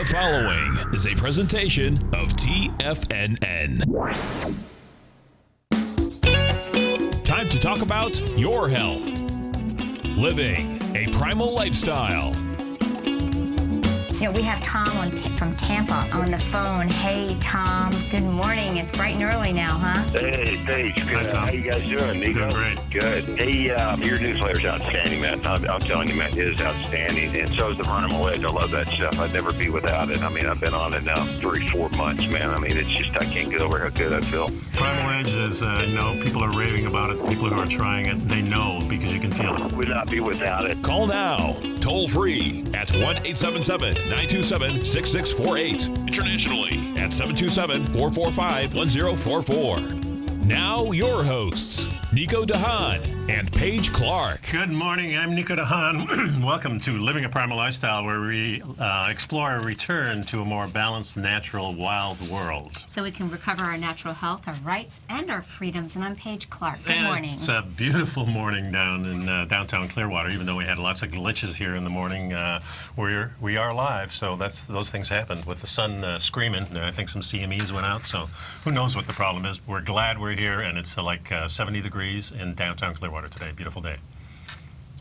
following is a presentation of TFNN. Time to talk about your health. Living a primal lifestyle. You know, we have Tom from Tampa on the phone. Hey, Tom. Good morning. It's bright and early now, huh? Hey, Paige. Good. Hi, Tom. How you guys doing, Nico? Doing great. Good. Hey, your newsletter's outstanding, man. I'm telling you, man, it is outstanding. And so is the Primal Edge. I love that stuff. I'd never be without it. I mean, I've been on it now 3-4 months, man. I mean, it's just, I can't get over how good I feel. Primal Edge is, people are raving about it. People who are trying it, they know because you can feel it. Would not be without it. Call now, toll free at 1-877-927-6648. Internationally at 727-445-1044. Now your hosts, Nico Haan and Paige Clarke. Good morning, I'm Nico Haan. Welcome to Living a Primal Lifestyle, where we explore a return to a more balanced, natural, wild world. So we can recover our natural health, our rights, and our freedoms. And I'm Paige Clarke. Good morning. It's a beautiful morning down in downtown Clearwater, even though we had lots of glitches here in the morning. We are live, so those things happened with the sun screaming. I think some CMEs went out, so who knows what the problem is. We're glad we're here, and it's like 70 degrees in downtown Clearwater today. Beautiful day.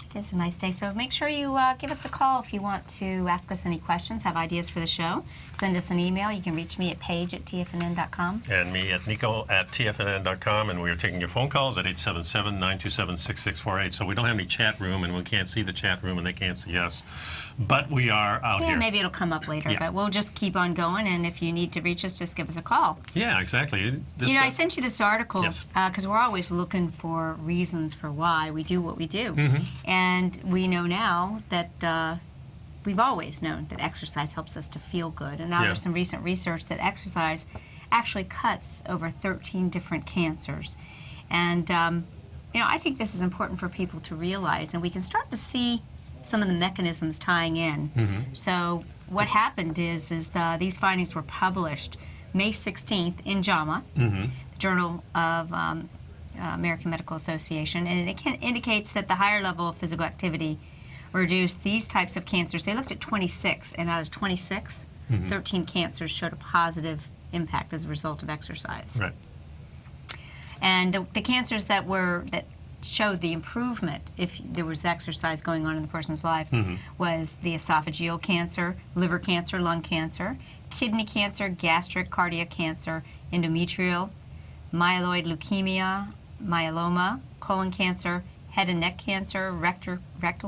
It is a nice day, so make sure you give us a call if you want to ask us any questions, have ideas for the show. Send us an email. You can reach me at paige@tfnn.com. And me at nico@tfnn.com, and we are taking your phone calls at 877-927-6648. So we don't have any chat room, and we can't see the chat room, and they can't see us. But we are out here. Maybe it'll come up later, Yeah. but we'll just keep on going, and if you need to reach us, just give us a call. Yeah, exactly. I sent you this article Yes. because we're always looking for reasons for why we do what we do. Mm-hmm. And we know now that we've always known that exercise helps us to feel good. And now there's some recent research that exercise actually cuts over 13 different cancers. And, I think this is important for people to realize, and we can start to see some of the mechanisms tying in. Mm-hmm. So what happened is these findings were published May 16th in JAMA, Mm-hmm. the Journal of American Medical Association, and it indicates that the higher level of physical activity reduced these types of cancers. They looked at 26, and out of 26, 13 cancers showed a positive impact as a result of exercise. Right. And the cancers that showed the improvement, if there was exercise going on in the person's life, was the esophageal cancer, liver cancer, lung cancer, kidney cancer, gastric, cardiac cancer, endometrial, myeloid leukemia, myeloma, colon cancer, head and neck cancer, rectal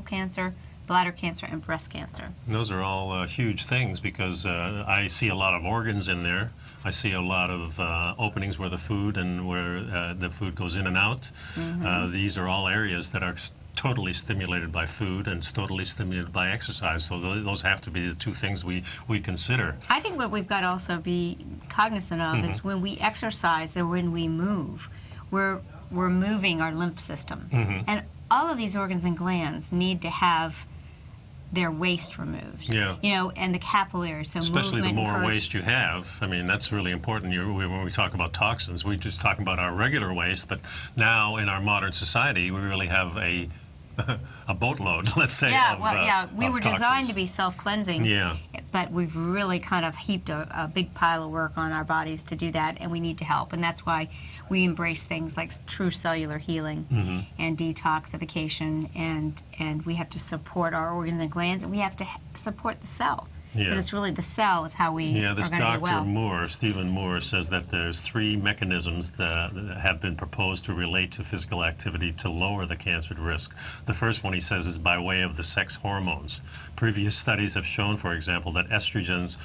cancer, bladder cancer, and breast cancer. Those are all huge things because I see a lot of organs in there. I see a lot of openings where the food goes in and out. Mm-hmm. These are all areas that are totally stimulated by food and totally stimulated by exercise. So those have to be the two things we consider. I think what we've got to also be cognizant of is when we exercise or when we move, we're moving our lymph system. And all of these organs and glands need to have their waste removed. Yeah. And the capillaries. So Especially the movement more encourages. waste you have. I mean, that's really important. When we talk about toxins, we just talk about our regular waste, but now in our modern society, we really have a boatload, let's say, we were designed toxins. to be self-cleansing, but we've really kind of heaped a big pile of work on our bodies to do that, and we need to help. And that's why we embrace things like true cellular healing and detoxification, and we have to support our organs and glands, and we have to support the cell. Because it's really the cell is how we are this going to do well. Dr. Stephen Moore, says that there's 3 mechanisms that have been proposed to relate to physical activity to lower the cancer risk. The first one, he says, is by way of the sex hormones. Previous studies have shown, for example, that estrogens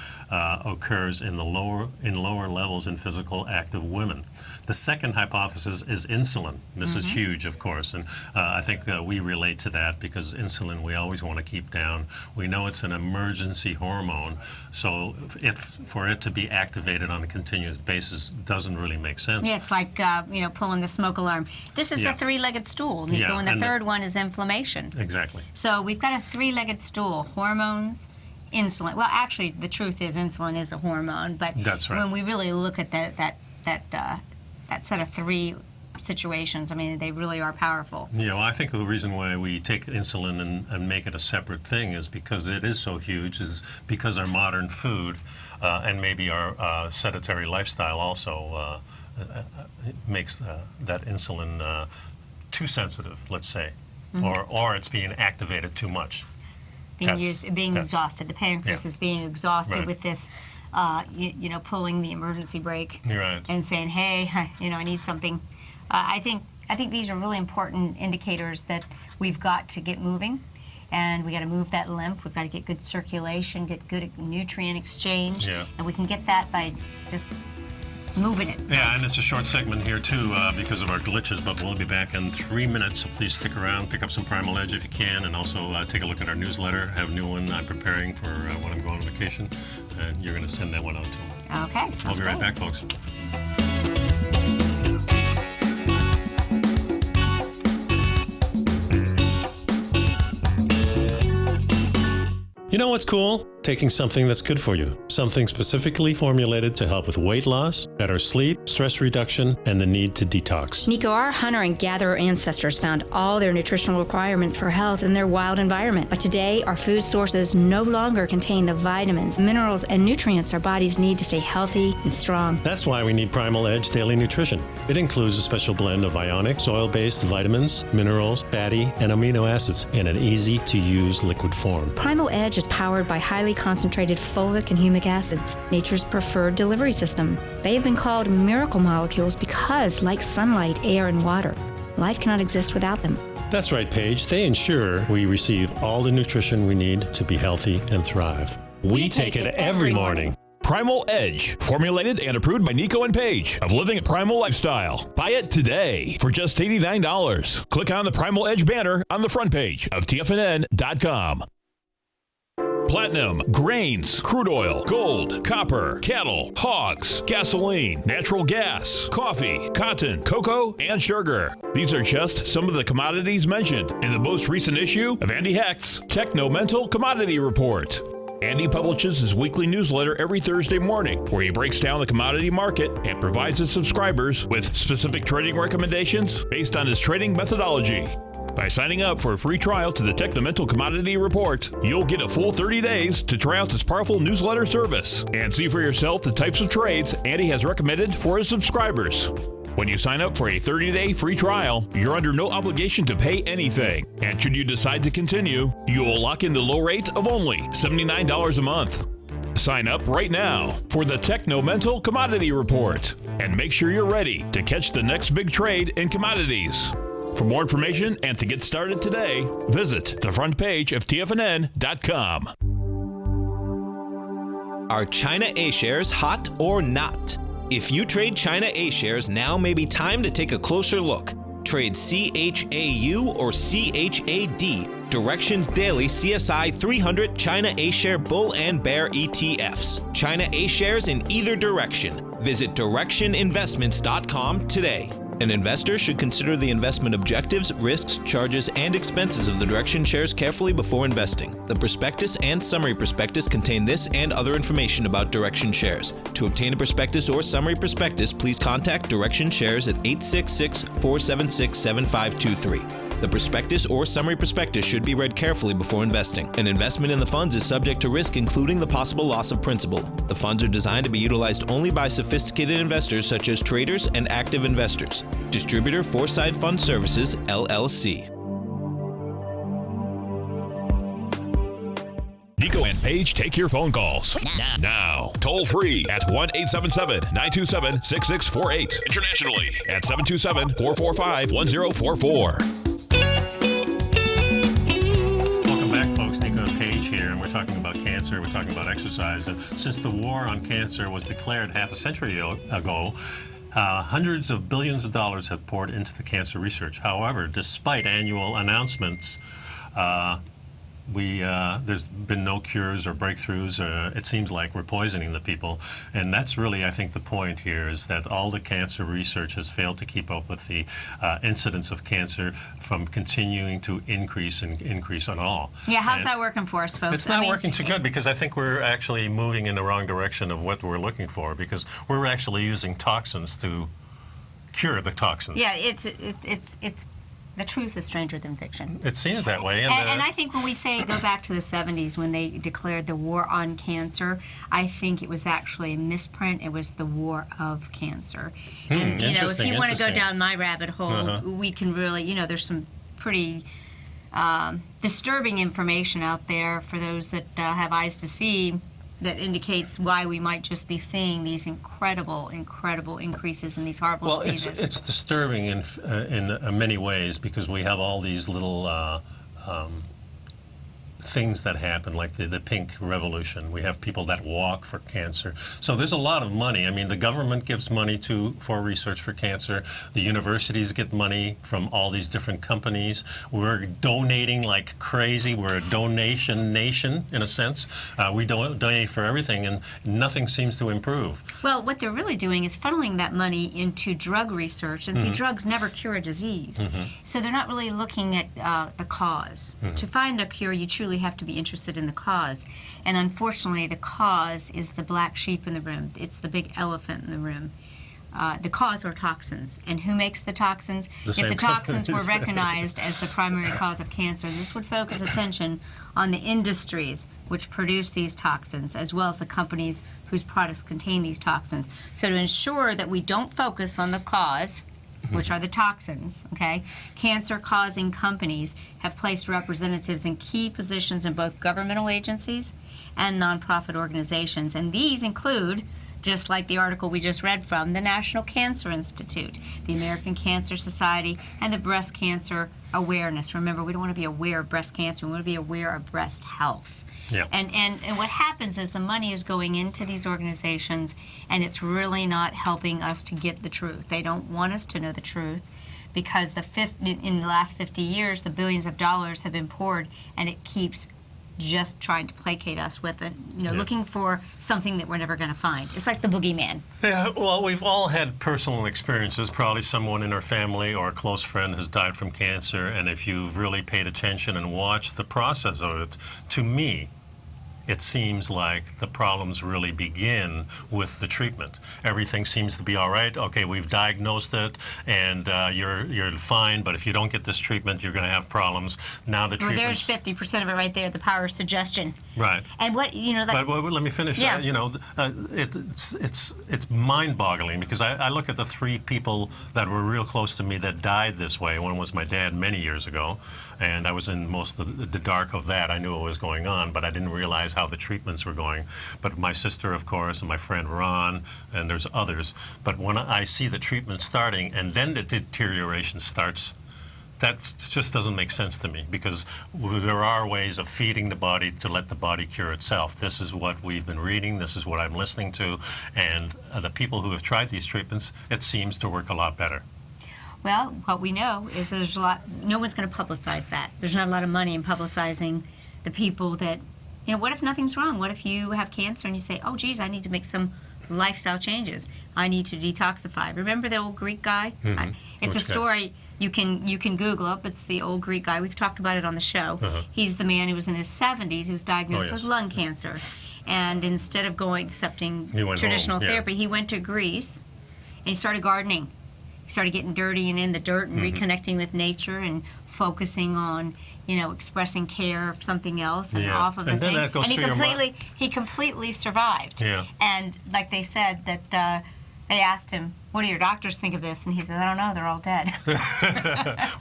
occurs in lower levels in physical active women. The second hypothesis is insulin. This is huge, of course, and I think we relate to that because insulin we always want to keep down. We know it's an emergency hormone, so for it to be activated on a continuous basis doesn't really make sense. Yeah, it's like pulling the smoke alarm. This is the 3-legged stool, Nico, and the third one is inflammation. Exactly. So we've got a 3-legged stool: hormones, insulin. Well, actually, the truth is insulin is a hormone, but That's right. when we really look at that set of 3 situations. I mean, they really are powerful. Yeah, well, I think the reason why we take insulin and make it a separate thing is because it is so huge, is because our modern food and maybe our sedentary lifestyle also makes that insulin too sensitive, let's say, or it's being activated too much. Being exhausted. The pancreas is being exhausted Right. with this, pulling the emergency brake You're right. and saying, "Hey, I need something." I think these are really important indicators that we've got to get moving, and we got to move that lymph. We've got to get good circulation, get good nutrient exchange, and we can get that by just moving it. Yeah, folks. and it's a short segment here too because of our glitches, but we'll be back in 3 minutes, so please stick around, pick up some Primal Edge if you can, and also take a look at our newsletter. I have a new one I'm preparing for when I'm going on vacation, and you're going to send that one out to them. Okay, sounds We'll be right great. back, folks. You know what's cool? Taking something that's good for you. Something specifically formulated to help with weight loss, better sleep, stress reduction, and the need to detox. Nico, our hunter and gatherer ancestors found all their nutritional requirements for health in their wild environment. But today, our food sources no longer contain the vitamins, minerals, and nutrients our bodies need to stay healthy and strong. That's why we need Primal Edge Daily Nutrition. It includes a special blend of ionic, soil-based vitamins, minerals, fatty, and amino acids in an easy-to-use liquid form. Primal Edge is powered by highly concentrated fulvic and humic acids, nature's preferred delivery system. They have been called miracle molecules because, like sunlight, air, and water, life cannot exist without them. That's right, Paige. They ensure we receive all the nutrition we need to be healthy and thrive. We take it every morning. Primal Edge, formulated and approved by Nico and Paige of Living a Primal Lifestyle. Buy it today for just $89. Click on the Primal Edge banner on the front page of TFNN.com. Platinum, grains, crude oil, gold, copper, cattle, hogs, gasoline, natural gas, coffee, cotton, cocoa, and sugar. These are just some of the commodities mentioned in the most recent issue of Andy Hecht's Techno-Mental Commodity Report. Andy publishes his weekly newsletter every Thursday morning, where he breaks down the commodity market and provides his subscribers with specific trading recommendations based on his trading methodology. By signing up for a free trial to the Techno-Mental Commodity Report, you'll get a full 30 days to try out this powerful newsletter service and see for yourself the types of trades Andy has recommended for his subscribers. When you sign up for a 30-day free trial, you're under no obligation to pay anything. And should you decide to continue, you will lock in the low rate of only $79 a month. Sign up right now for the Techno-Mental Commodity Report and make sure you're ready to catch the next big trade in commodities. For more information and to get started today, visit the front page of TFNN.com. Are China A-shares hot or not? If you trade China A-shares, now may be time to take a closer look. Trade CHAU or CHAD, Directions Daily CSI 300 China A-share Bull and Bear ETFs. China A-shares in either direction. Visit directioninvestments.com today. An investor should consider the investment objectives, risks, charges, and expenses of the Direction shares carefully before investing. The prospectus and summary prospectus contain this and other information about Direction shares. To obtain a prospectus or summary prospectus, please contact Direction shares at 866-476-7523. The prospectus or summary prospectus should be read carefully before investing. An investment in the funds is subject to risk, including the possible loss of principal. The funds are designed to be utilized only by sophisticated investors such as traders and active investors. Distributor Foreside Fund Services, LLC. Nico and Paige take your phone calls now. Toll free at 1-877-927-6648. Internationally at 727-445-1044. Welcome back, folks. Nico and Paige here, and we're talking about cancer. We're talking about exercise. And since the war on cancer was declared half a century ago, hundreds of billions of dollars have poured into the cancer research. However, despite annual announcements, there's been no cures or breakthroughs. It seems like we're poisoning the people, and that's really, I think, the point here is that all the cancer research has failed to keep up with the incidence of cancer from continuing to increase on all. Yeah, how's that working for us, folks? It's not working too good because I think we're actually moving in the wrong direction of what we're looking for because we're actually using toxins to cure the toxins. Yeah, it's the truth is stranger than fiction. It seems that way. And I think when we say go back to the 70s when they declared the war on cancer, I think it was actually a misprint. It was the war of cancer. And, you know, if you want to go down my rabbit hole, we can really, you know, there's some pretty disturbing information out there for those that have eyes to see that indicates why we might just be seeing these incredible increases in these horrible diseases. It's disturbing in many ways because we have all these little things that happen, like the pink revolution. We have people that walk for cancer. So there's a lot of money. I mean, the government gives money for research for cancer. The universities get money from all these different companies. We're donating like crazy. We're a donation nation, in a sense. We donate for everything, and nothing seems to improve. Well, what they're really doing is funneling that money into drug research. And see, drugs never cure a disease. So they're not really looking at the cause. To find a cure, you truly have to be interested in the cause. And unfortunately, the cause is the black sheep in the room. It's the big elephant in the room. The cause are toxins. And who makes the toxins? If the toxins were recognized as the primary cause of cancer, this would focus attention on the industries which produce these toxins, as well as the companies whose products contain these toxins. So to ensure that we don't focus on the cause, which are the toxins, okay? Cancer-causing companies have placed representatives in key positions in both governmental agencies and nonprofit organizations. And these include, just like the article we just read from, the National Cancer Institute, the American Cancer Society, and the Breast Cancer Awareness. Remember, we don't want to be aware of breast cancer. We want to be aware of breast health. Yeah. And what happens is the money is going into these organizations, and it's really not helping us to get the truth. They don't want us to know the truth because in the last 50 years, the billions of dollars have been poured, and it keeps just trying to placate us with it, looking for something that we're never going to find. It's like the boogeyman. Yeah, well, we've all had personal experiences. Probably someone in our family or a close friend has died from cancer, and if you've really paid attention and watched the process of it, to me, it seems like the problems really begin with the treatment. Everything seems to be all right. Okay, we've diagnosed it, and you're fine. But if you don't get this treatment, you're going to have problems. Now the treatment. Well, there's 50% of it right there. The power of suggestion. Right. And what But let me finish. Yeah. It's mind-boggling because I look at the three people that were real close to me that died this way. One was my dad many years ago, and I was in most of the dark of that. I knew what was going on, but I didn't realize how the treatments were going. But my sister, of course, and my friend Ron, and there's others. But when I see the treatment starting and then the deterioration starts, that just doesn't make sense to me because there are ways of feeding the body to let the body cure itself. This is what we've been reading. This is what I'm listening to. And the people who have tried these treatments, it seems to work a lot better. Well, what we know is there's a lot, no one's going to publicize that. There's not a lot of money in publicizing the people that, what if nothing's wrong? What if you have cancer and you say, oh, geez, I need to make some lifestyle changes. I need to detoxify. Remember the old Greek guy? Mm-hmm. It's a story you can Google up. It's the old Greek guy. We've talked about it on the show. He's the man who was in his 70s who was diagnosed with lung cancer. And instead of accepting traditional therapy, he went to Greece and he started gardening. He started getting dirty and in the dirt and reconnecting with nature and focusing on, expressing care of something else and off of the thing. That goes and he completely survived. Yeah. And like they said that they asked him, what do your doctors think of this? And he said, I don't know, they're all dead.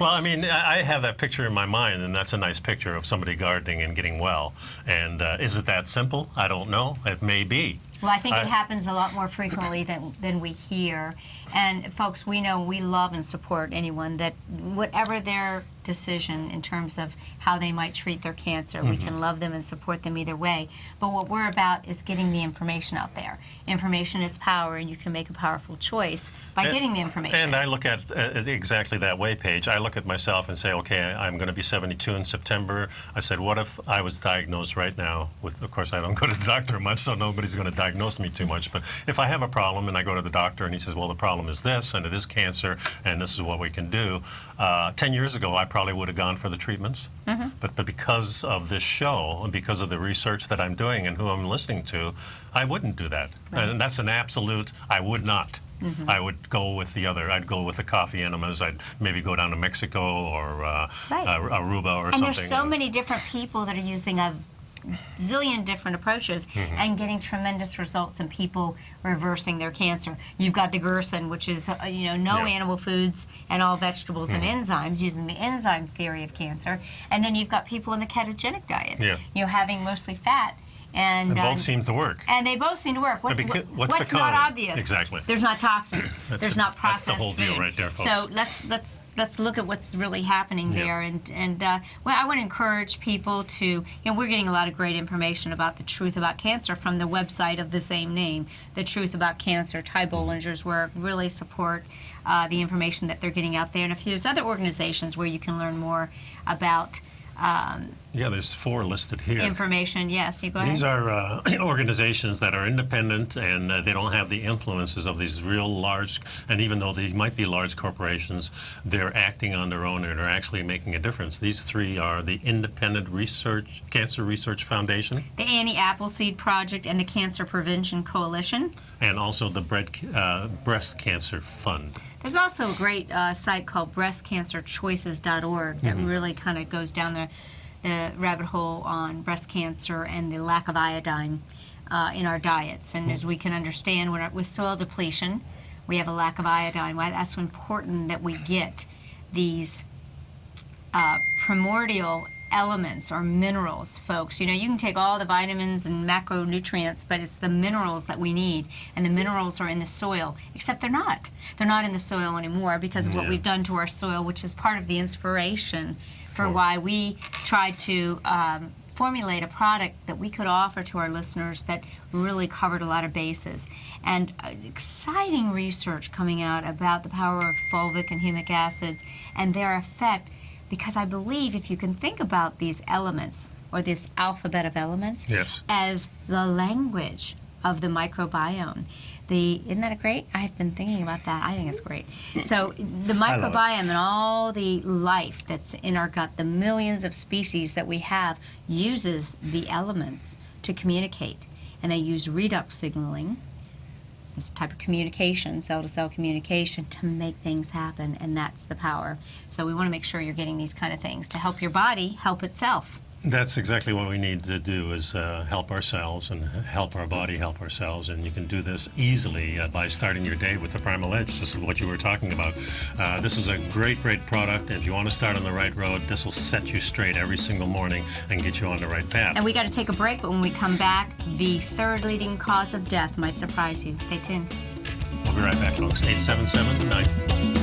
Well, I mean, I have that picture in my mind, and that's a nice picture of somebody gardening and getting well. And is it that simple? I don't know. It may be. Well, I think it happens a lot more frequently than we hear. And folks, we know we love and support anyone that whatever their decision in terms of how they might treat their cancer, we can love them and support them either way. But what we're about is getting the information out there. Information is power, and you can make a powerful choice by getting the information. And I look at it exactly that way, Paige. I look at myself and say, okay, I'm going to be 72 in September. I said, what if I was diagnosed right now with, of course, I don't go to the doctor much, so nobody's going to diagnose me too much. But if I have a problem and I go to the doctor and he says, well, the problem is this, and it is cancer, and this is what we can do. 10 years ago, I probably would have gone for the treatments. But because of this show and because of the research that I'm doing and who I'm listening to, I wouldn't do that. And that's an absolute, I would not. I would go with the other. I'd go with the coffee enemas. I'd maybe go down to Mexico or Aruba or something. And there's so many different people that are using a zillion different approaches and getting tremendous results in people reversing their cancer. You've got the Gerson, which is no animal foods and all vegetables and enzymes, using the enzyme theory of cancer. And then you've got people in the ketogenic diet, having mostly fat. And both seem to work. And they both seem to work. What's the not obvious? Exactly. There's not toxins. There's not processed food. That's the whole deal right there, folks. So let's look at what's really happening there. And well, I want to encourage people to, we're getting a lot of great information about the truth about cancer from the website of the same name, The Truth About Cancer. Ty Bollinger's work really support the information that they're getting out there. And if there's other organizations where you can learn more about there's 4 listed here. Information, yes. You go ahead. These are organizations that are independent and they don't have the influences of these real large, and even though they might be large corporations, they're acting on their own and are actually making a difference. These 3 are the Independent Cancer Research Foundation, the Annie Appleseed Project, and the Cancer Prevention Coalition, and also the Breast Cancer Fund. There's also a great site called breastcancerchoices.org that really kind of goes down the rabbit hole on breast cancer and the lack of iodine in our diets. And as we can understand, with soil depletion, we have a lack of iodine. Why that's so important that we get these primordial elements or minerals, folks. You can take all the vitamins and macronutrients, but it's the minerals that we need, and the minerals are in the soil, except they're not. They're not in the soil anymore because of what we've done to our soil, which is part of the inspiration for why we tried to formulate a product that we could offer to our listeners that really covered a lot of bases. And exciting research coming out about the power of fulvic and humic acids and their effect, because I believe if you can think about these elements, or this alphabet of elements, as the language of the microbiome. Isn't that great? I've been thinking about that. I think it's great. So the microbiome and all the life that's in our gut, the millions of species that we have, uses the elements to communicate. And they use redox signaling, this type of communication, cell-to-cell communication, to make things happen, and that's the power. So we want to make sure you're getting these kind of things to help your body help itself. That's exactly what we need to do, is help ourselves and help our body help ourselves. And you can do this easily by starting your day with the Primal Edge. This is what you were talking about. This is a great, great product. If you want to start on the right road, this will set you straight every single morning and get you on the right path. And we got to take a break, but when we come back, the 3rd leading cause of death might surprise you. Stay tuned. We'll be right back, folks. 877-9.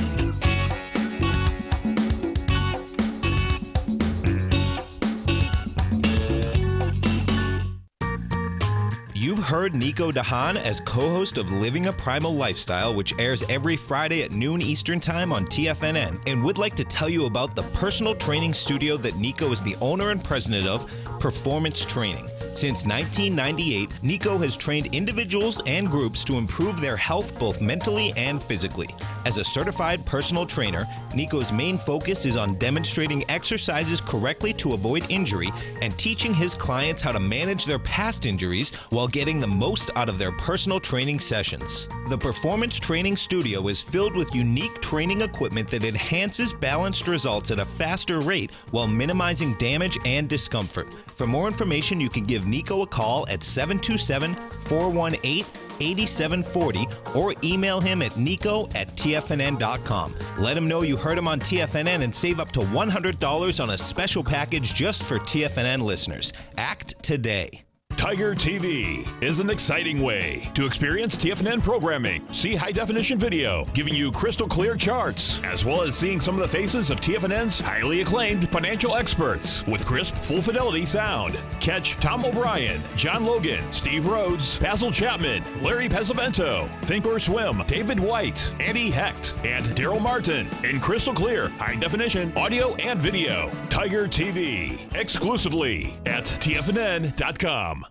You've heard Nico de Haan as co-host of Living a Primal Lifestyle, which airs every Friday at noon Eastern Time on TFNN, and would like to tell you about the personal training studio that Nico is the owner and president of, Performance Training. Since 1998, Nico has trained individuals and groups to improve their health both mentally and physically. As a certified personal trainer, Nico's main focus is on demonstrating exercises correctly to avoid injury and teaching his clients how to manage their past injuries while getting the most out of their personal training sessions. The Performance Training Studio is filled with unique training equipment that enhances balanced results at a faster rate while minimizing damage and discomfort. For more information, you can give Nico a call at 727-418-8740 or email him at nico@tfnn.com. Let him know you heard him on TFNN and save up to $100 on a special package just for TFNN listeners. Act today. Tiger TV is an exciting way to experience TFNN programming. See high-definition video, giving you crystal clear charts, as well as seeing some of the faces of TFNN's highly acclaimed financial experts with crisp, full-fidelity sound. Catch Tom O'Brien, John Logan, Steve Rhodes, Basil Chapman, Larry Pesavento, Think or Swim, David White, Andy Hecht, and Daryl Martin in crystal clear, high-definition audio and video. Tiger TV, exclusively at TFNN.com.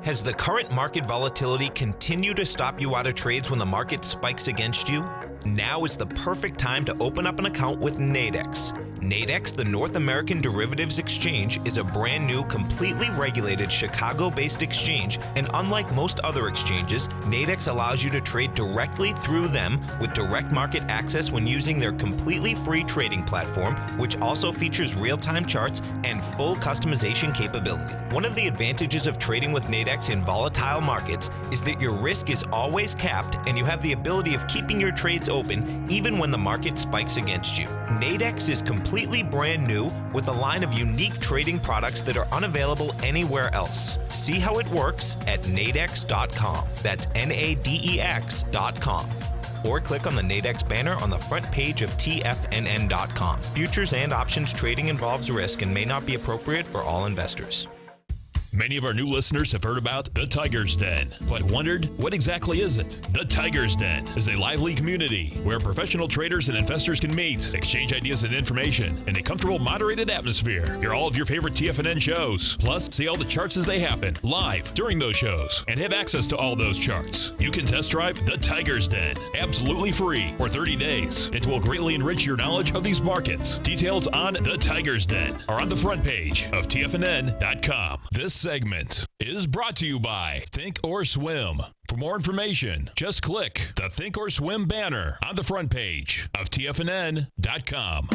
Has the current market volatility continued to stop you out of trades when the market spikes against you? Now is the perfect time to open up an account with Nadex. Nadex, the North American Derivatives Exchange, is a brand new, completely regulated Chicago-based exchange, and unlike most other exchanges, Nadex allows you to trade directly through them with direct market access when using their completely free trading platform, which also features real-time charts and full customization capability. One of the advantages of trading with Nadex in volatile markets is that your risk is always capped and you have the ability of keeping your trades open even when the market spikes against you. Nadex is completely brand new with a line of unique trading products that are unavailable anywhere else. See how it works at nadex.com. That's Nadex.com. Or click on the Nadex banner on the front page of TFNN.com. Futures and options trading involves risk and may not be appropriate for all investors. Many of our new listeners have heard about the Tiger's Den, but wondered, what exactly is it? The Tiger's Den is a lively community where professional traders and investors can meet, exchange ideas and information in a comfortable, moderated atmosphere. Hear all of your favorite TFNN shows, plus see all the charts as they happen live during those shows, and have access to all those charts. You can test drive the Tiger's Den absolutely free for 30 days. It will greatly enrich your knowledge of these markets. Details on the Tiger's Den are on the front page of TFNN.com. This segment is brought to you by Think or Swim. For more information, just click the Think or Swim banner on the front page of TFNN.com.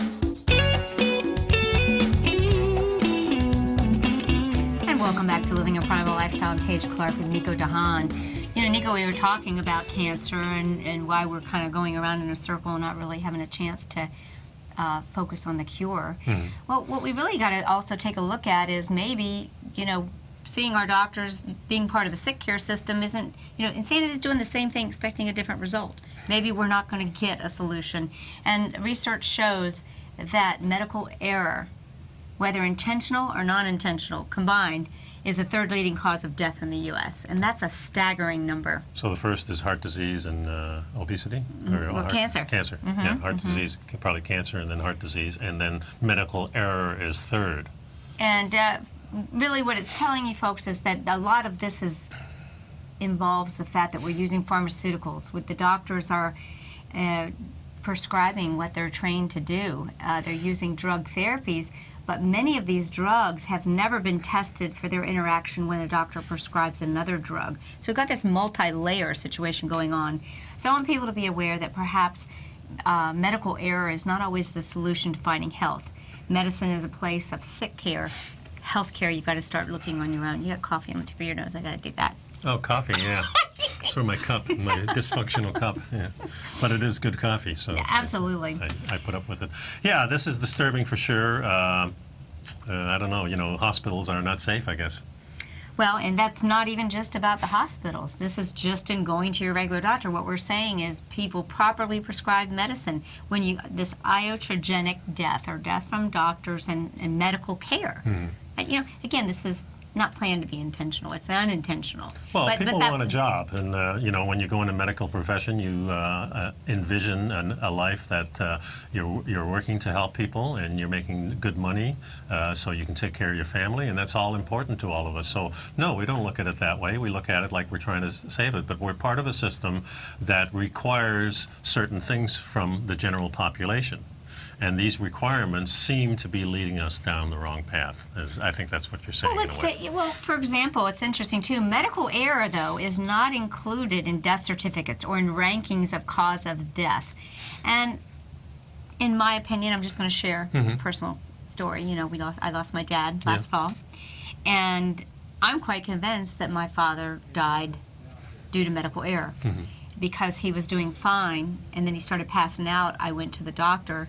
And welcome back to Living a Primal Lifestyle. I'm Paige Clarke with Nico Haan. You know, Nico, we were talking about cancer and why we're kind of going around in a circle and not really having a chance to focus on the cure. Well, what we really got to also take a look at is maybe, you know, seeing our doctors being part of the sick care system isn't, you know, insanity is doing the same thing expecting a different result. Maybe we're not going to get a solution. And research shows that medical error, whether intentional or non-intentional combined, is the third leading cause of death in the U.S., and that's a staggering number. So the first is heart disease and obesity? Or cancer. Cancer, yeah, heart disease, probably cancer, and then heart disease, and then medical error is third. And really what it's telling you folks is that a lot of this involves the fact that we're using pharmaceuticals. What the doctors are prescribing what they're trained to do. They're using drug therapies, but many of these drugs have never been tested for their interaction when a doctor prescribes another drug. So we've got this multi-layer situation going on. So I want people to be aware that perhaps medical error is not always the solution to finding health. Medicine is a place of sick care. Health care, you've got to start looking on your own. You got coffee on the tip of your nose. I got to do that. Oh, coffee, yeah. Through my cup, my dysfunctional cup, yeah. But it is good coffee, so yeah, absolutely. I put up with it. Yeah, this is disturbing for sure. I don't know, you know, hospitals are not safe, I guess. Well, and that's not even just about the hospitals. This is just in going to your regular doctor. What we're saying is people properly prescribe medicine. When this iatrogenic death, or death from doctors and medical care. You know, again, this is not planned to be intentional. It's unintentional. Well, people want a job, and you know, when you go in a medical profession, you envision a life that you're working to help people, and you're making good money, so you can take care of your family, and that's all important to all of us. So, no, we don't look at it that way. We look at it like we're trying to save it, but we're part of a system that requires certain things from the general population. And these requirements seem to be leading us down the wrong path. I think that's what you're saying. Well, for example, it's interesting too. Medical error, though, is not included in death certificates or in rankings of cause of death. And in my opinion, I'm just going to share a personal story. You know, I lost my dad last fall, and I'm quite convinced that my father died due to medical error because he was doing fine, and then he started passing out. I went to the doctor.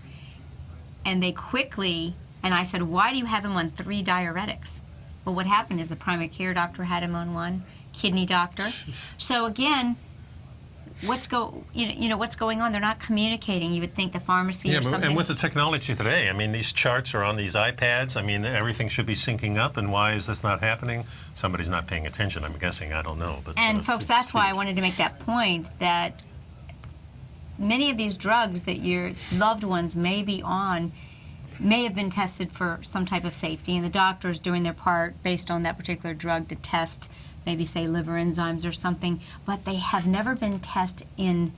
And they quickly, and I said, why do you have him on 3 diuretics? Well, what happened is the primary care doctor had him on 1, kidney doctor. So again, what's going on? They're not communicating. You would think the pharmacy or something. And with the technology today, I mean, these charts are on these iPads. I mean, everything should be syncing up. And why is this not happening? Somebody's not paying attention, I'm guessing. I don't know. But, folks, that's why I wanted to make that point, that many of these drugs that your loved ones may be on may have been tested for some type of safety, and the doctors doing their part based on that particular drug to test maybe, say, liver enzymes or something, but they have never been tested in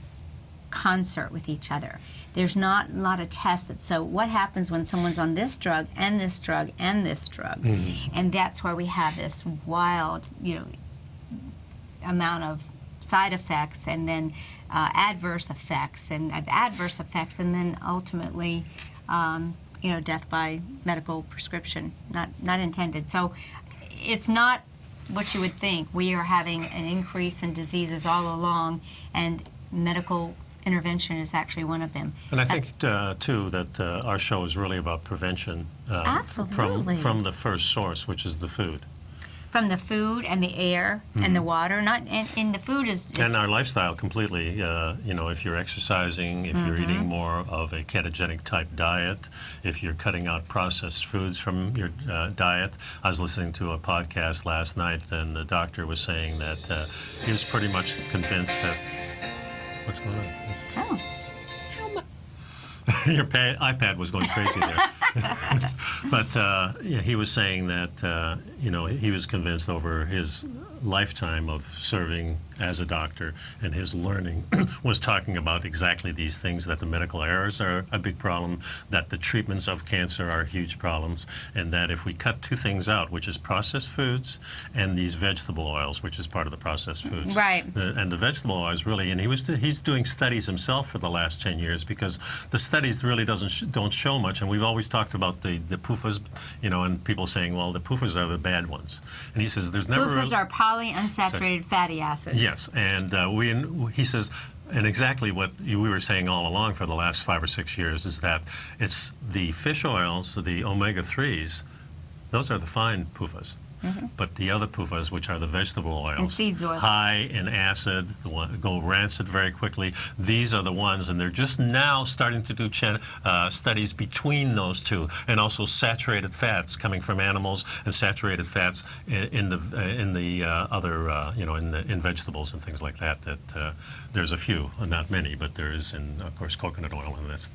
concert with each other. There's not a lot of tests so what happens when someone's on this drug and this drug and this drug? And that's why we have this wild, amount of side effects and then adverse effects and then ultimately, death by medical prescription, not intended. So it's not what you would think. We are having an increase in diseases all along, and medical intervention is actually one of them. And I think, too, that our show is really about prevention Absolutely. from the first source, which is the food. From the food and the air and the water, and the food is and our lifestyle completely. If you're exercising, if you're eating more of a ketogenic type diet, if you're cutting out processed foods from your diet. I was listening to a podcast last night, and the doctor was saying that he was pretty much convinced that. What's going on? Oh. Your iPad was going crazy there. But he was saying that, he was convinced over his lifetime of serving as a doctor and his learning was talking about exactly these things, that the medical errors are a big problem, that the treatments of cancer are huge problems, and that if we cut two things out, which is processed foods and these vegetable oils, which is part of the processed foods. Right. And the vegetable oils really, and he's doing studies himself for the last 10 years because the studies really don't show much, and we've always talked about the PUFAs, and people saying, well, the PUFAs are the bad ones. And he says there's never... PUFAs are polyunsaturated fatty acids. Yes, and he says, and exactly what we were saying all along for the last 5 or 6 years is that it's the fish oils, the omega-3s, those are the fine PUFAs. But the other PUFAs, which are the vegetable oils, and seeds oils, high in acid, go rancid very quickly. These are the ones, and they're just now starting to do studies between those two, and also saturated fats coming from animals and saturated fats in vegetables and things like that. That there's a few, not many, but there is in, of course, coconut oil, and that's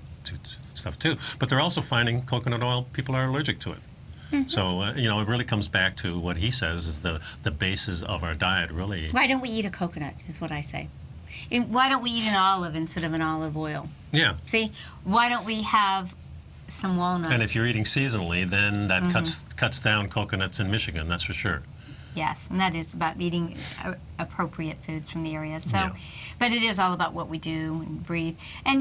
stuff too. But they're also finding coconut oil, people are allergic to it. So, it really comes back to what he says is the basis of our diet, really. Why don't we eat a coconut, is what I say. And why don't we eat an olive instead of an olive oil? Yeah. See, why don't we have some walnuts? And if you're eating seasonally, then that cuts down coconuts in Michigan, that's for sure. Yes, and that is about eating appropriate foods from the area. So, Yeah. But it is all about what we do and breathe. And,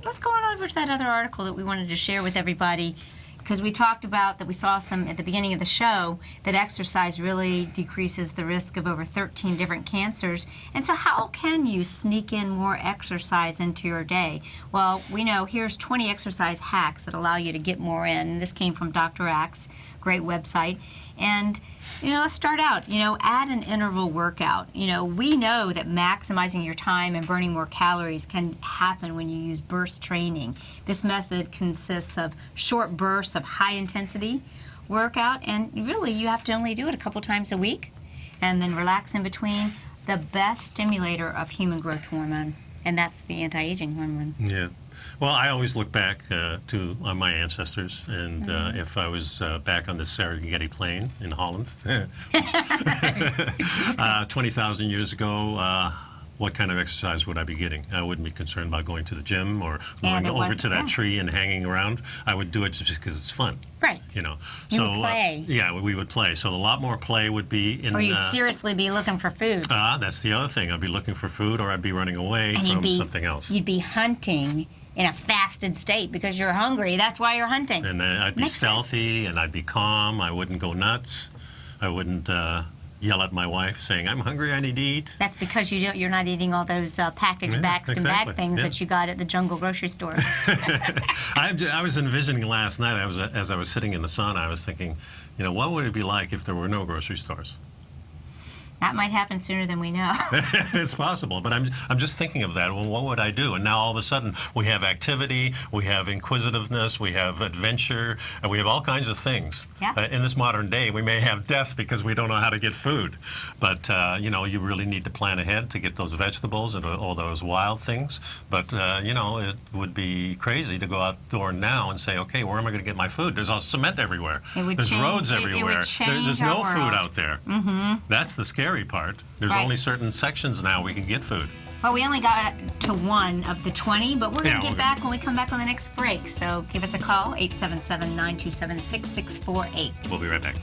let's go on over to that other article that we wanted to share with everybody, because we talked about that we saw some at the beginning of the show that exercise really decreases the risk of over 13 different cancers. And so how can you sneak in more exercise into your day? Well, we know here's 20 exercise hacks that allow you to get more in. And this came from Dr. Axe, great website. And let's start out, add an interval workout. We know that maximizing your time and burning more calories can happen when you use burst training. This method consists of short bursts of high intensity workout, and really you have to only do it a couple times a week and then relax in between. The best stimulator of human growth hormone, and that's the anti-aging hormone. Yeah. Well, I always look back to my ancestors, and if I was back on the Serengeti Plain in Holland, 20,000 years ago, what kind of exercise would I be getting? I wouldn't be concerned about going to the gym or going over to that tree and hanging around. I would do it just because it's fun. Right. You would play. We would play. So a lot more play would be in... Or you'd seriously be looking for food. That's the other thing. I'd be looking for food, or I'd be running away from something else. You'd be hunting in a fasted state because you're hungry. That's why you're hunting. And I'd be stealthy, and I'd be calm. I wouldn't go nuts. I wouldn't yell at my wife saying, I'm hungry, I need to eat. That's because you're not eating all those packaged and bag things that you got at the Jungle grocery store. I was envisioning last night, as I was sitting in the sun, I was thinking, what would it be like if there were no grocery stores? That might happen sooner than we know. It's possible, but I'm just thinking of that. Well, what would I do? And now all of a sudden we have activity, we have inquisitiveness, we have adventure, and we have all kinds of things. Yeah. In this modern day, we may have death because we don't know how to get food. But, you really need to plan ahead to get those vegetables and all those wild things. But, it would be crazy to go outdoor now and say, okay, where am I going to get my food? There's all cement everywhere. There's roads everywhere. It would change There's no our food world. out there. That's the scary part. There's only certain sections now we can get food. Well, we only got to one of the 20, but we're going to Yeah, get back when we come back on the next break. So give us a call, 877-927-6648. We'll be right back.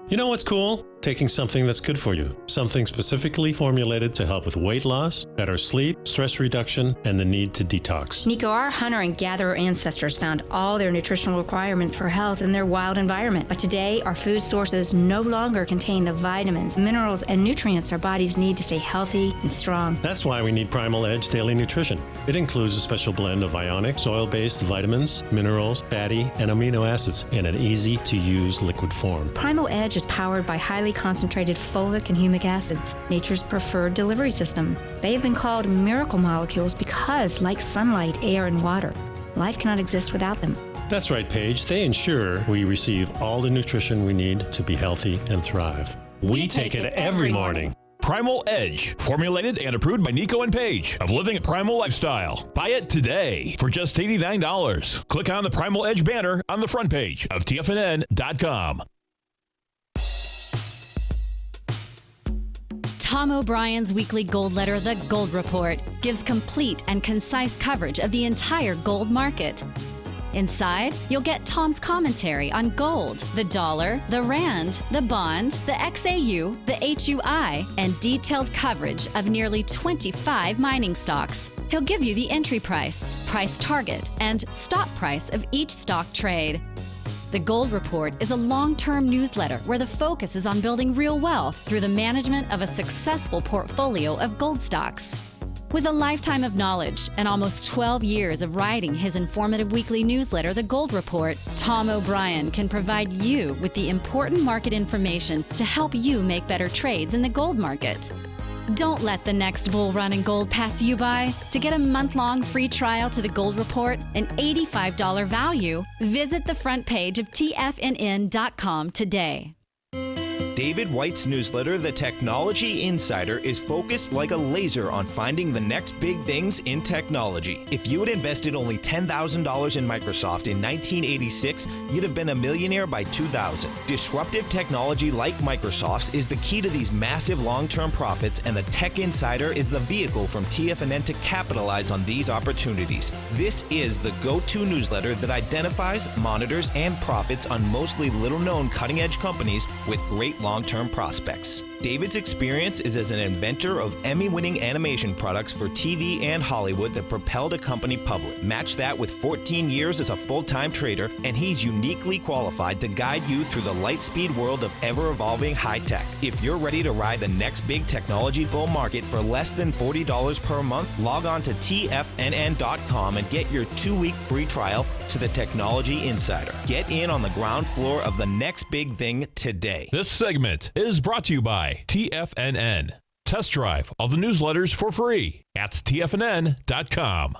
You know what's cool? Taking something that's good for you. Something specifically formulated to help with weight loss, better sleep, stress reduction, and the need to detox. Nico, our hunter and gatherer ancestors found all their nutritional requirements for health in their wild environment. But today, our food sources no longer contain the vitamins, minerals, and nutrients our bodies need to stay healthy and strong. That's why we need Primal Edge Daily Nutrition. It includes a special blend of ionic, soil-based vitamins, minerals, fatty, and amino acids in an easy-to-use liquid form. Primal Edge is powered by highly concentrated folic and humic acids, nature's preferred delivery system. They have been called miracle molecules because, like sunlight, air, and water, life cannot exist without them. That's right, Paige. They ensure we receive all the nutrition we need to be healthy and thrive. We take it every morning. Primal Edge, formulated and approved by Nico and Paige of Living a Primal Lifestyle. Buy it today for just $89. Click on the Primal Edge banner on the front page of TFNN.com. Tom O'Brien's weekly gold letter, The Gold Report, gives complete and concise coverage of the entire gold market. Inside, you'll get Tom's commentary on gold, the dollar, the rand, the bond, the XAU, the HUI, and detailed coverage of nearly 25 mining stocks. He'll give you the entry price, price target, and stop price of each stock trade. The Gold Report is a long-term newsletter where the focus is on building real wealth through the management of a successful portfolio of gold stocks. With a lifetime of knowledge and almost 12 years of writing his informative weekly newsletter, The Gold Report, Tom O'Brien can provide you with the important market information to help you make better trades in the gold market. Don't let the next bull run in gold pass you by. To get a month-long free trial to The Gold Report, an $85 value, visit the front page of TFNN.com today. David White's newsletter, The Technology Insider, is focused like a laser on finding the next big things in technology. If you had invested only $10,000 in Microsoft in 1986, you'd have been a millionaire by 2000. Disruptive technology like Microsoft's is the key to these massive long-term profits, and the Tech Insider is the vehicle from TFNN to capitalize on these opportunities. This is the go-to newsletter that identifies, monitors, and profits on mostly little-known cutting-edge companies with great long-term prospects. David's experience is as an inventor of Emmy-winning animation products for TV and Hollywood that propelled a company public. Match that with 14 years as a full-time trader, and he's uniquely qualified to guide you through the light-speed world of ever-evolving high-tech. If you're ready to ride the next big technology bull market for less than $40 per month, log on to TFNN.com and get your 2-week free trial to the Technology Insider. Get in on the ground floor of the next big thing today. This segment is brought to you by TFNN. Test drive all the newsletters for free at TFNN.com.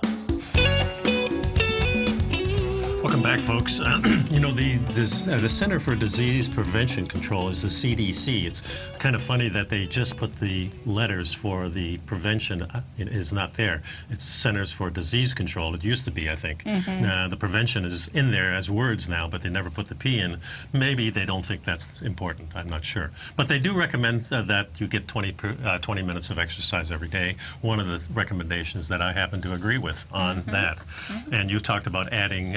Welcome back, folks. The Center for Disease Prevention Control is the CDC. It's kind of funny that they just put the letters for the prevention is not there. It's Centers for Disease Control. It used to be, I think. The prevention is in there as words now, but they never put the P in. Maybe they don't think that's important. I'm not sure. But they do recommend that you get 20 minutes of exercise every day. One of the recommendations that I happen to agree with on that. And you talked about adding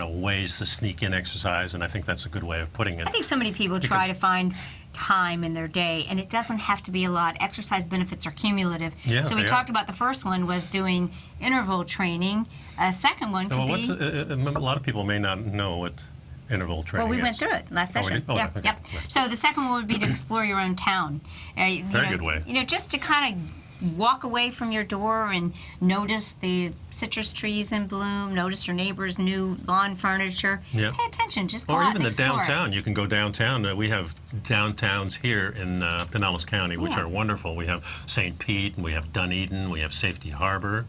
ways to sneak in exercise, and I think that's a good way of putting it. I think so many people try to find time in their day, and it doesn't have to be a lot. Exercise benefits are cumulative. Yeah, so we talked about the first one was doing interval training. A second one could be... a lot of people may not know what interval training Well, we is. went through it last session. Okay. Yep. So the second one would be to explore your own town. Very good way. Just to kind of walk away from your door and notice the citrus trees in bloom, notice your neighbor's new lawn furniture. Yeah. Pay attention, just go Or out even and the explore. downtown. You can go downtown. We have downtowns here in Pinellas County, which are wonderful. We have St. Pete, and we have Dunedin, we have Safety Harbor.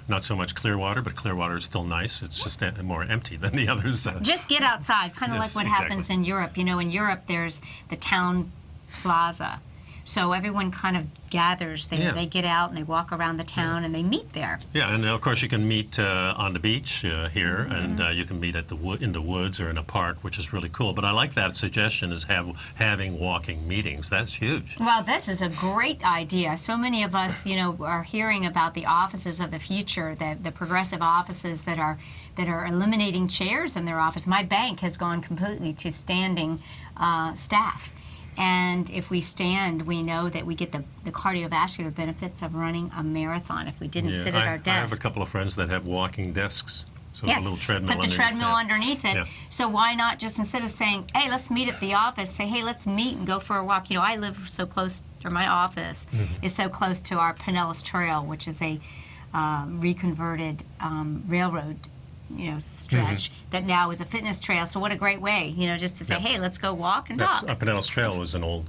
Not so much Clearwater, but Clearwater is still nice. It's just more empty than the others. Just get outside, kind of like what happens in Europe. In Europe, there's the town plaza, So everyone kind of gathers there. Yeah. They get out and they walk around the town and they meet there. Yeah, and of course you can meet on the beach here, and you can meet at in the woods or in a park, which is really cool. But I like that suggestion is having walking meetings. That's huge. Well, this is a great idea. So many of us, are hearing about the offices of the future, the progressive offices that are eliminating chairs in their office. My bank has gone completely to standing staff. And if we stand, we know that we get the cardiovascular benefits of running a marathon if we didn't sit at our desk. I have a couple of friends that have walking desks. So yes, a little treadmill put the treadmill underneath it. Yeah. So why not just, instead of saying, hey, let's meet at the office, say, hey, let's meet and go for a walk. I live so close, or my office is so close to our Pinellas Trail, which is a reconverted railroad stretch that now is a fitness trail. So what a great way, just to say, hey, let's go walk and talk. Pinellas Trail was an old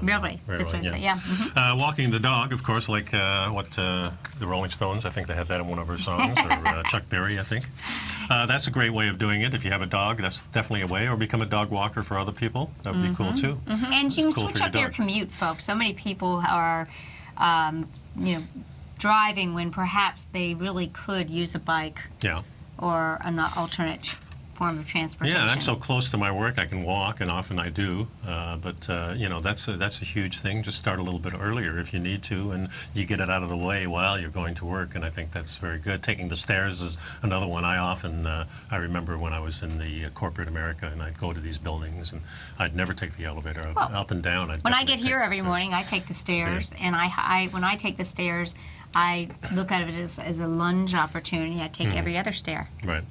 railway. This was, yeah. Mm-hmm. Walking the dog, of course, like the Rolling Stones, I think they had that in one of their songs, or Chuck Berry, I think. That's a great way of doing it. If you have a dog, that's definitely a way. Or become a dog walker for other people. That would be cool, too. Mm-hmm. And you can cool switch up your commute, folks. So many people are, driving when perhaps they really could use a bike or an alternate form of transportation. Yeah, I'm so close to my work I can walk, and often I do. But that's a huge thing. Just start a little bit earlier if you need to, and you get it out of the way while you're going to work. And I think that's very good. Taking the stairs is another one. I remember when I was in the corporate America, and I'd go to these buildings, and I'd never take the elevator up and down. When I get here every morning, I take the stairs, and when I take the stairs, I look at it as a lunge opportunity. I take every other stair. Right.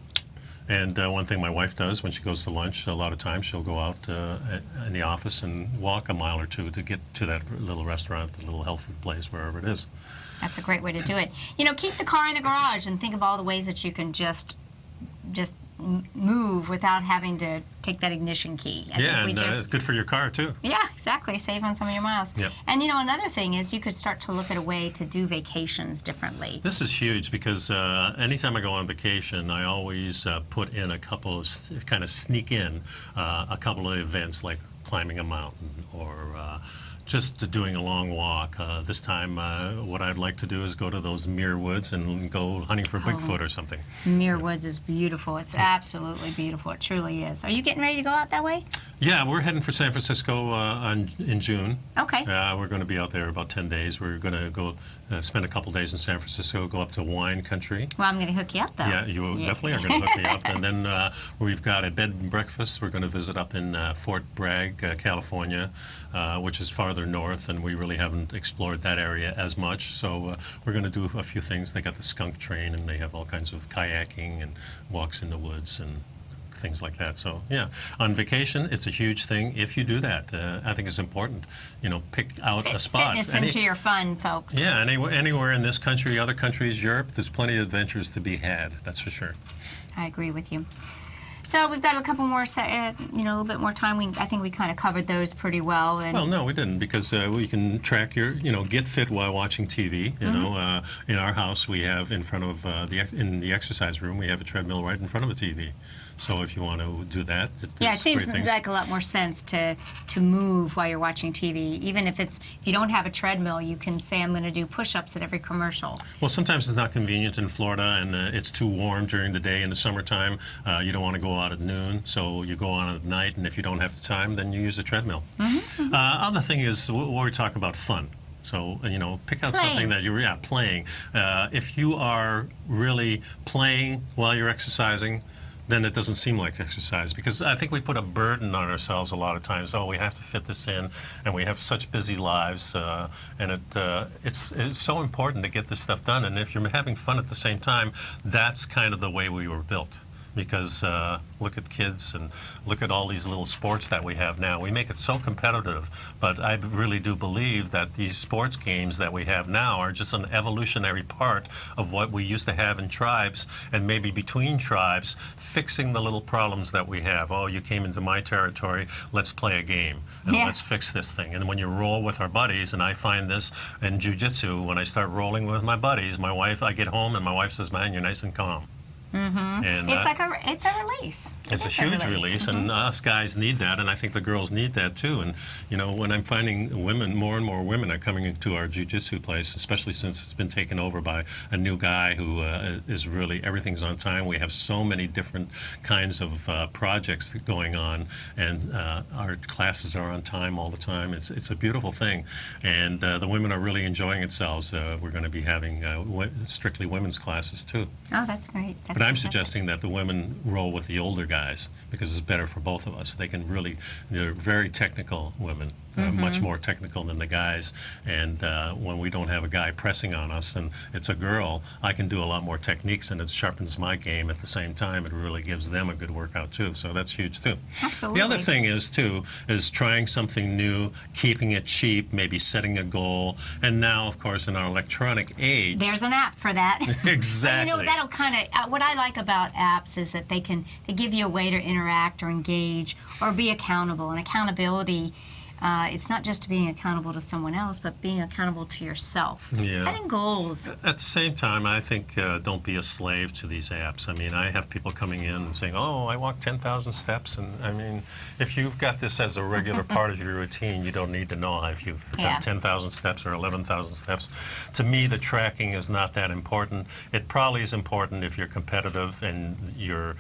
And one thing my wife does when she goes to lunch, a lot of times she'll go out in the office and walk a mile or two to get to that little restaurant, the little health food place, wherever it is. That's a great way to do it. Keep the car in the garage and think of all the ways that you can just move without having to take that ignition key. It's good for your car, too. Yeah, exactly. Save on some of your miles. Yep. And, another thing is you could start to look at a way to do vacations differently. This is huge because anytime I go on vacation, I always put in a couple of, kind of sneak in a couple of events like climbing a mountain or just doing a long walk. This time, what I'd like to do is go to those Muir Woods and go hunting for Bigfoot or something. Muir Woods is beautiful. It's absolutely beautiful. It truly is. Are you getting ready to go out that way? Yeah, we're heading for San Francisco in June. Okay. We're going to be out there about 10 days. We're going to go spend a couple days in San Francisco, go up to wine country. Well, I'm going to hook you up, though. Yeah, you definitely are going to hook me up. And then we've got a bed and breakfast. We're going to visit up in Fort Bragg, California, which is farther north, and we really haven't explored that area as much. So we're going to do a few things. They got the skunk train, and they have all kinds of kayaking and walks in the woods and things like that. So on vacation, it's a huge thing. If you do that, I think it's important. Pick out a spot. Fitness into your fun, folks. Yeah, anywhere in this country, other countries, Europe, there's plenty of adventures to be had. That's for sure. I agree with you. So we've got a couple more, a little bit more time. I think we kind of covered those pretty well. Well, no, we didn't, because we can track your, get fit while watching TV. In our house, we have in front of in the exercise room, we have a treadmill right in front of a TV. So if you want to do that, it seems like a lot more sense to move while you're watching TV. Even if you don't have a treadmill, you can say, I'm going to do push-ups at every commercial. Well, sometimes it's not convenient in Florida, and it's too warm during the day in the summertime. You don't want to go out at noon, so you go on at night, and if you don't have the time, then you use a treadmill. Other thing is, we talk about fun. So, pick out something that you're playing. If you are really playing while you're exercising, then it doesn't seem like exercise, because I think we put a burden on ourselves a lot of times. We have to fit this in, and we have such busy lives, and it's so important to get this stuff done. And if you're having fun at the same time, that's kind of the way we were built. Because look at kids and look at all these little sports that we have now. We make it so competitive, but I really do believe that these sports games that we have now are just an evolutionary part of what we used to have in tribes, and maybe between tribes, fixing the little problems that we have. You came into my territory, let's play a game, and let's fix this thing. And when you roll with our buddies, and I find this in jiu-jitsu, when I start rolling with my buddies, I get home and my wife says, man, you're nice and calm. And It's a release. It's a huge release, and us guys need that, and I think the girls need that too. And when I'm finding women, more and more women are coming into our jiu-jitsu place, especially since it's been taken over by a new guy who is really, everything's on time. We have so many different kinds of projects going on, and our classes are on time all the time. It's a beautiful thing, and the women are really enjoying themselves. We're going to be having strictly women's classes too. Oh, that's great. But I'm suggesting that the women roll with the older guys because it's better for both of us. They're very technical women, much more technical than the guys. And when we don't have a guy pressing on us and it's a girl, I can do a lot more techniques, and it sharpens my game at the same time. It really gives them a good workout too. So that's huge too. Absolutely. The other thing is trying something new, keeping it cheap, maybe setting a goal. And now, of course, in our electronic age, there's an app for that. Exactly. So, that'll kind of, what I like about apps is that they give you a way to interact or engage or be accountable. And accountability, it's not just being accountable to someone else, but being accountable to yourself. Yeah. Setting goals. At the same time, I think don't be a slave to these apps. I mean, I have people coming in and saying, oh, I walked 10,000 steps. And I mean, if you've got this as a regular part of your routine, you don't need to know if you've done 10,000 steps or 11,000 steps. To me, the tracking is not that important. It probably is important if you're competitive and you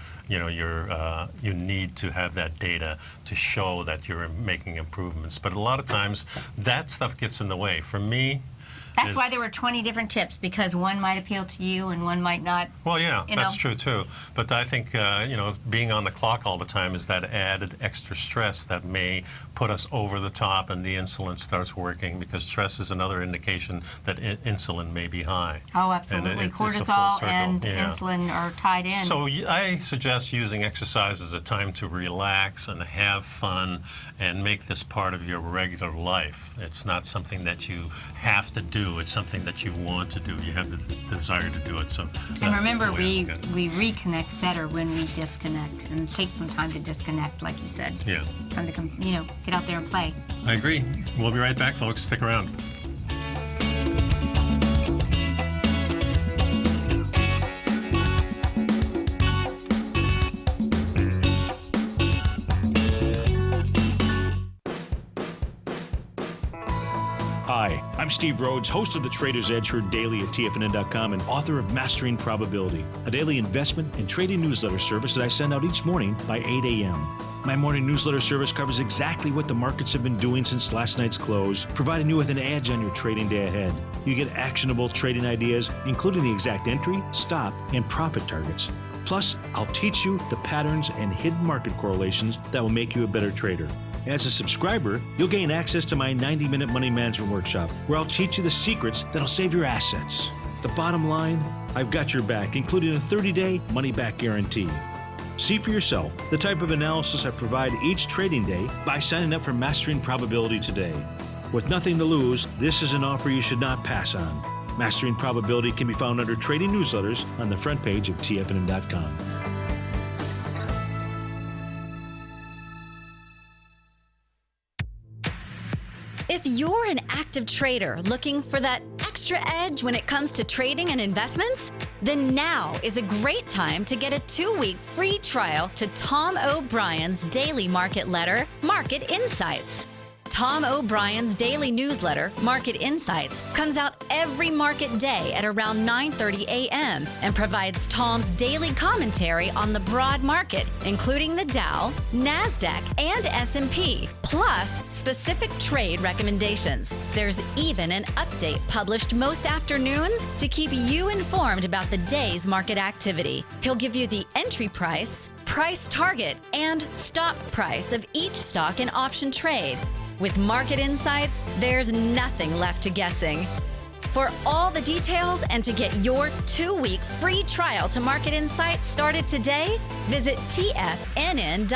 need to have that data to show that you're making improvements. But a lot of times, that stuff gets in the way. For me, that's why there were 20 different tips, because one might appeal to you and one might not. Well, yeah, that's true too. But I think being on the clock all the time is that added extra stress that may put us over the top, and the insulin starts working, because stress is another indication that insulin may be high. Oh, absolutely. Cortisol and insulin are tied in. So I suggest using exercise as a time to relax and have fun and make this part of your regular life. It's not something that you have to do. It's something that you want to do. You have the desire to do it. So and remember, we reconnect better when we disconnect, and take some time to disconnect, like you said. Yeah. Time to get out there and play. I agree. We'll be right back, folks. Stick around. Hi, I'm Steve Rhodes, host of the Trader's Edge, heard daily at TFNN.com and author of Mastering Probability, a daily investment and trading newsletter service that I send out each morning by 8 a.m. My morning newsletter service covers exactly what the markets have been doing since last night's close, providing you with an edge on your trading day ahead. You get actionable trading ideas, including the exact entry, stop, and profit targets. Plus, I'll teach you the patterns and hidden market correlations that will make you a better trader. As a subscriber, you'll gain access to my 90-minute money management workshop, where I'll teach you the secrets that'll save your assets. The bottom line, I've got your back, including a 30-day money-back guarantee. See for yourself the type of analysis I provide each trading day by signing up for Mastering Probability today. With nothing to lose, this is an offer you should not pass on. Mastering Probability can be found under Trading Newsletters on the front page of TFNN.com. If you're an active trader looking for that extra edge when it comes to trading and investments, then now is a great time to get a 2-week free trial to Tom O'Brien's daily market letter, Market Insights. Tom O'Brien's daily newsletter, Market Insights, comes out every market day at around 9:30 a.m. and provides Tom's daily commentary on the broad market, including the Dow, NASDAQ, and S&P, plus specific trade recommendations. There's even an update published most afternoons to keep you informed about the day's market activity. He'll give you the entry price, price target, and stop price of each stock and option trade. With Market Insights, there's nothing left to guessing. For all the details and to get your 2-week free trial to Market Insights started today, visit TFNN.com.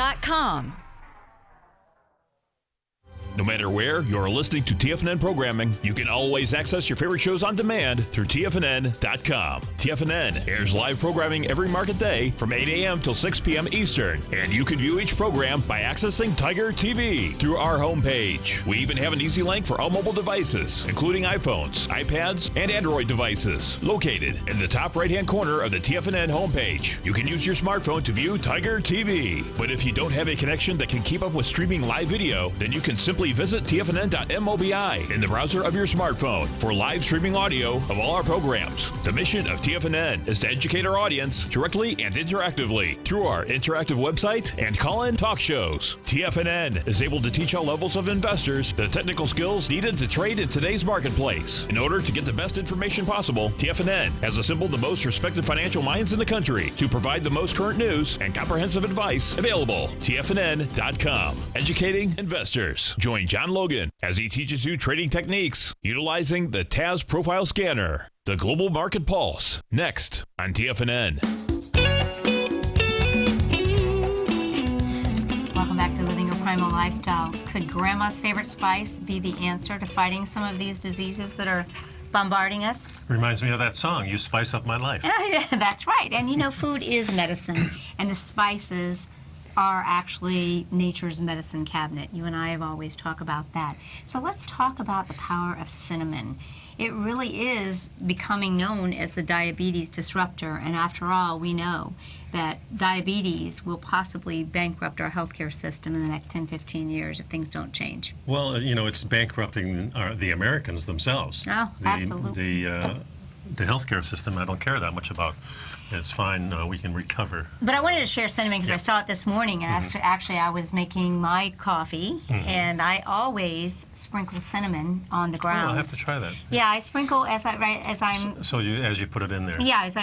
No matter where you're listening to TFNN programming, you can always access your favorite shows on demand through TFNN.com. TFNN airs live programming every market day from 8 a.m. till 6 p.m. Eastern, and you can view each program by accessing Tiger TV through our homepage. We even have an easy link for all mobile devices, including iPhones, iPads, and Android devices, located in the top right-hand corner of the TFNN homepage. You can use your smartphone to view Tiger TV. But if you don't have a connection that can keep up with streaming live video, then you can simply visit TFNN.mobi in the browser of your smartphone for live streaming audio of all our programs. The mission of TFNN is to educate our audience directly and interactively through our interactive website and call-in talk shows. TFNN is able to teach all levels of investors the technical skills needed to trade in today's marketplace. In order to get the best information possible, TFNN has assembled the most respected financial minds in the country to provide the most current news and comprehensive advice available. TFNN.com. Educating investors. Join John Logan as he teaches you trading techniques utilizing the TAS Profile Scanner. The Global Market Pulse. Next on TFNN. Welcome back to Living a Primal Lifestyle. Could grandma's favorite spice be the answer to fighting some of these diseases that are bombarding us? Reminds me of that song, You Spice Up My Life. That's right. And you know, food is medicine, and the spices are actually nature's medicine cabinet. You and I have always talked about that. So let's talk about the power of cinnamon. It really is becoming known as the diabetes disruptor, and after all, we know that diabetes will possibly bankrupt our healthcare system in the next 10, 15 years if things don't change. Well, you know, it's bankrupting the Americans themselves. Oh, absolutely. The healthcare system, I don't care that much about. It's fine. We can recover. But I wanted to share cinnamon because I saw it this morning. And actually, I was making my coffee, and I always sprinkle cinnamon on the grounds. Oh, I'll have to try that. Yeah, I sprinkle as I'm. So as you put it in there. Yeah, as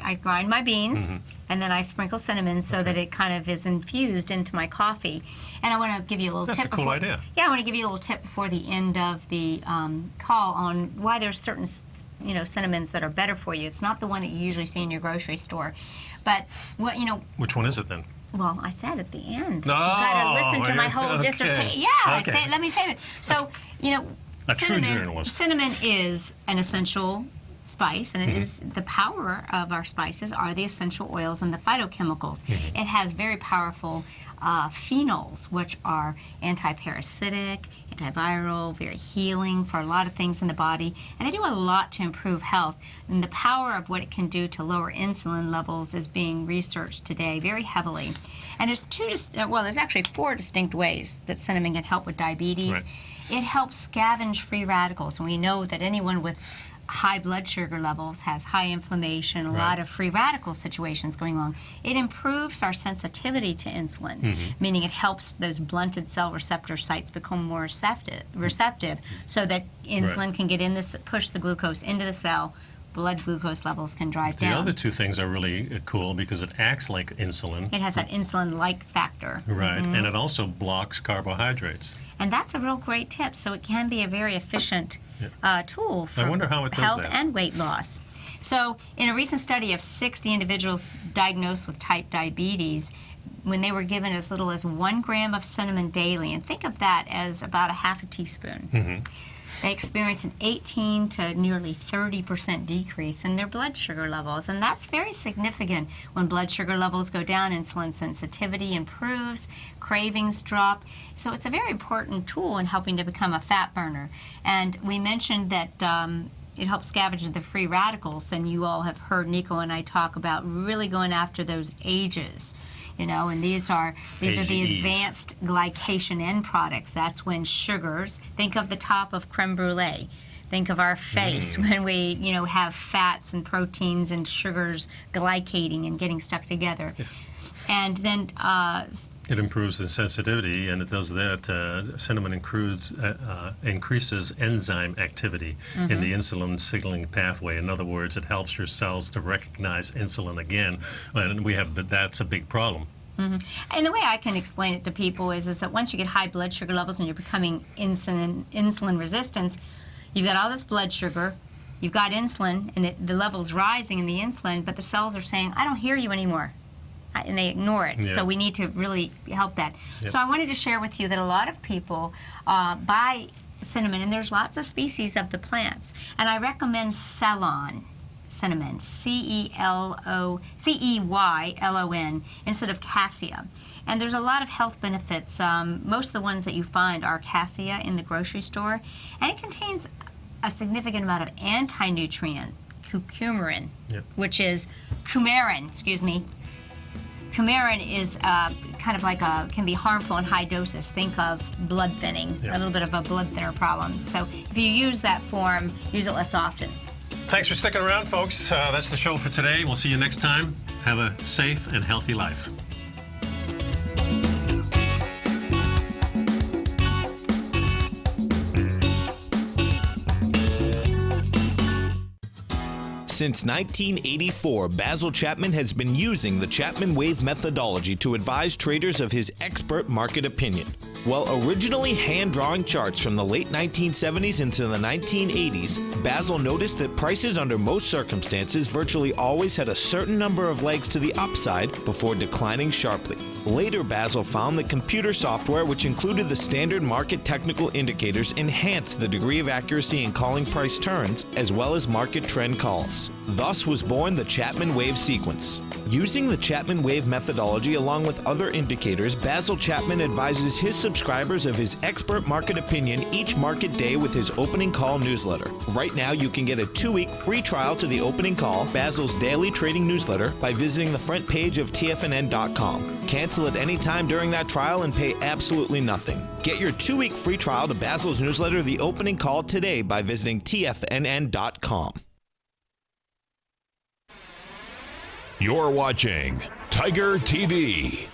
I grind my beans, and then I sprinkle cinnamon so that it kind of is infused into my coffee. And I want to give you a little tip. That's a cool idea. Yeah, I want to give you a little tip before the end of the call on why there's certain, cinnamons that are better for you. It's not the one that you usually see in your grocery store, but what Which one is it then? Well, I said at the end. No, you got to listen to my whole dissertation. Yeah, okay. Let me say that. So, a true journalist. Cinnamon is an essential spice, and it is the power of our spices are the essential oils and the phytochemicals. It has very powerful phenols, which are anti-parasitic, antiviral, very healing for a lot of things in the body, and they do a lot to improve health. And the power of what it can do to lower insulin levels is being researched today very heavily. And there's there's actually 4 distinct ways that cinnamon can help with diabetes. Right. It helps scavenge free radicals, and we know that anyone with high blood sugar levels has high inflammation, a lot of free radical situations going on. It improves our sensitivity to insulin, meaning it helps those blunted cell receptor sites become more receptive so that insulin can get in this, push the glucose into the cell. Blood glucose levels can drive down. The other 2 things are really cool because it acts like insulin. It has that insulin-like factor. Right, and it also blocks carbohydrates. And that's a real great tip. So it can be a very efficient tool for I wonder how it does health that. and weight loss. So in a recent study of 60 individuals diagnosed with type diabetes, when they were given as little as 1 gram of cinnamon daily, and think of that as about a half a teaspoon, they experienced an 18 to nearly 30% decrease in their blood sugar levels. And that's very significant. When blood sugar levels go down, insulin sensitivity improves, cravings drop. So it's a very important tool in helping to become a fat burner. And we mentioned that it helps scavenge the free radicals, and you all have heard Nico and I talk about really going after those ages. And these are the advanced glycation end products. That's when sugars, think of the top of creme brulee. Think of our face when we, have fats and proteins and sugars glycating and getting stuck together. And then it improves the sensitivity, and it does that. Cinnamon increases enzyme activity in the insulin signaling pathway. In other words, it helps your cells to recognize insulin again, and that's a big problem. And the way I can explain it to people is that once you get high blood sugar levels and you're becoming insulin resistance, you've got all this blood sugar, you've got insulin, and the level's rising in the insulin, but the cells are saying, I don't hear you anymore. and they ignore it. Yeah. So we need to really help that. So I wanted to share with you that a lot of people buy cinnamon, and there's lots of species of the plants, and I recommend Ceylon cinnamon, Ceylon, instead of cassia. And there's a lot of health benefits. Most of the ones that you find are cassia in the grocery store, and it contains a significant amount of anti-nutrient, coumarin, Coumarin, Coumarin is kind of like can be harmful in high doses. Think of blood thinning, a little bit of a blood thinner problem. So if you use that form, use it less often. Thanks for sticking around, folks. That's the show for today. We'll see you next time. Have a safe and healthy life. Since 1984, Basil Chapman has been using the Chapman Wave methodology to advise traders of his expert market opinion. While originally hand-drawing charts from the late 1970s into the 1980s, Basil noticed that prices under most circumstances virtually always had a certain number of legs to the upside before declining sharply. Later, Basil found that computer software, which included the standard market technical indicators, enhanced the degree of accuracy in calling price turns, as well as market trend calls. Thus was born the Chapman Wave sequence. Using the Chapman Wave methodology along with other indicators, Basil Chapman advises his subscribers of his expert market opinion each market day with his opening call newsletter. Right now, you can get a 2-week free trial to the opening call, Basil's daily trading newsletter, by visiting the front page of TFNN.com. Cancel at any time during that trial and pay absolutely nothing. Get your 2-week free trial to Basil's newsletter, The Opening Call, today by visiting TFNN.com. You're watching Tiger TV.